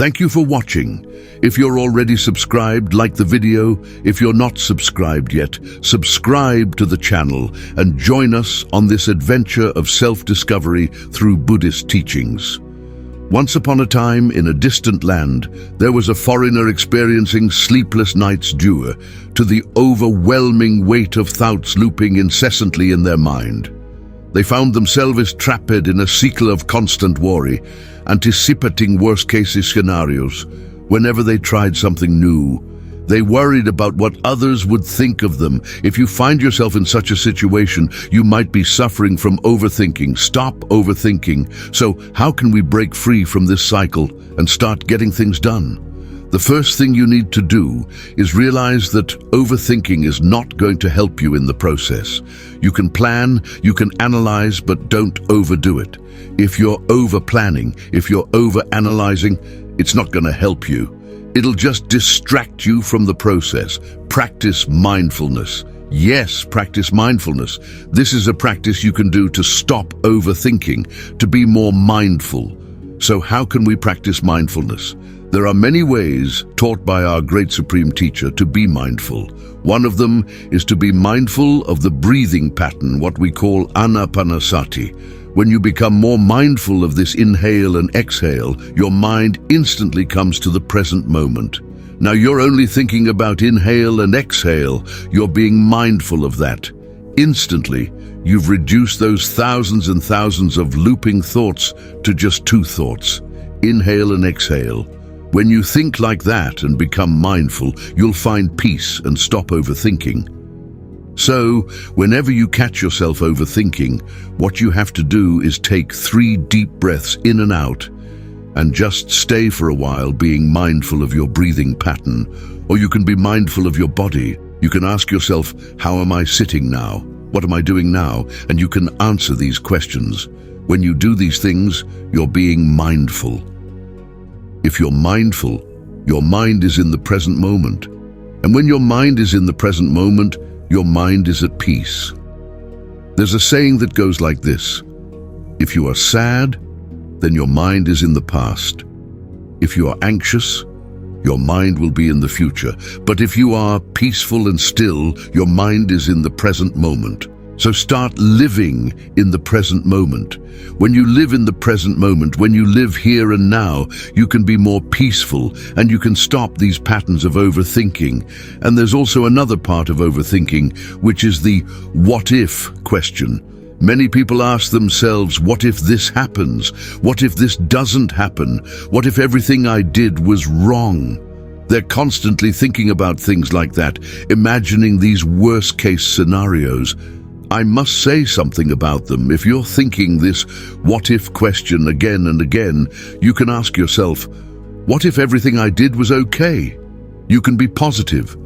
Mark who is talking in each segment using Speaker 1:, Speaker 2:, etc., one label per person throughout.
Speaker 1: Thank you for watching. If you're already subscribed, like the video. If you're not subscribed yet, subscribe to the channel and join us on this adventure of self-discovery through Buddhist teachings. Once upon a time, in a distant land, there was a foreigner experiencing sleepless nights due to the overwhelming weight of thoughts looping incessantly in their mind. They found themselves trapped in a cycle of constant worry, anticipating worst-case scenarios. Whenever they tried something new, they worried about what others would think of them. If you find yourself in such a situation, you might be suffering from overthinking. Stop overthinking. So how can we break free from this cycle and start getting things done? The first thing you need to do is realize that overthinking is not going to help you in the process. You can plan, you can analyze, but don't overdo it. If you're over-planning, if you're over-analyzing, it's not going to help you. It'll just distract you from the process. Practice mindfulness. Yes, practice mindfulness. This is a practice you can do to stop overthinking, to be more mindful. So how can we practice mindfulness? There are many ways taught by our great Supreme Teacher to be mindful. One of them is to be mindful of the breathing pattern, what we call anapanasati. When you become more mindful of this inhale and exhale, your mind instantly comes to the present moment. Now you're only thinking about inhale and exhale. You're being mindful of that. Instantly, you've reduced those thousands and thousands of looping thoughts to just two thoughts: inhale and exhale. When you think like that and become mindful, you'll find peace and stop overthinking. So, whenever you catch yourself overthinking, what you have to do is take 3 deep breaths in and out, and just stay for a while being mindful of your breathing pattern. Or you can be mindful of your body. You can ask yourself, how am I sitting now? What am I doing now? And you can answer these questions. When you do these things, you're being mindful. If you're mindful, your mind is in the present moment. And when your mind is in the present moment, your mind is at peace. There's a saying that goes like this: if you are sad, then your mind is in the past. If you are anxious, your mind will be in the future. But if you are peaceful and still, your mind is in the present moment. So start living in the present moment. When you live in the present moment, when you live here and now, you can be more peaceful and you can stop these patterns of overthinking. And there's also another part of overthinking, which is the what if question. Many people ask themselves, what if this happens? What if this doesn't happen? What if everything I did was wrong? They're constantly thinking about things like that, imagining these worst-case scenarios. I must say something about them. If you're thinking this what-if question again and again, you can ask yourself, what if everything I did was okay? You can be positive.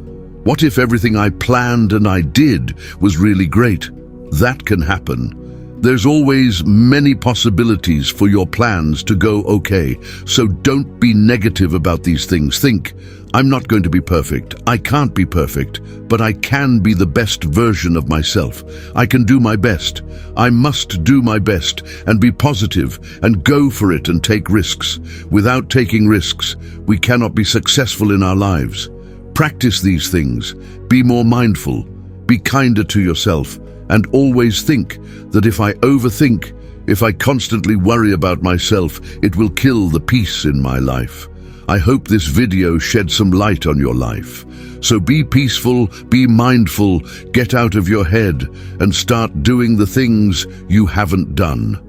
Speaker 1: What if everything I planned and I did was really great? That can happen. There's always many possibilities for your plans to go okay, so don't be negative about these things. Think, I'm not going to be perfect. I can't be perfect, but I can be the best version of myself. I can do my best. I must do my best and be positive and go for it and take risks. Without taking risks, we cannot be successful in our lives. Practice these things. Be more mindful. Be kinder to yourself. And always think that if I overthink, if I constantly worry about myself, it will kill the peace in my life. I hope this video shed some light on your life. So be peaceful, be mindful, get out of your head, and start doing the things you haven't done.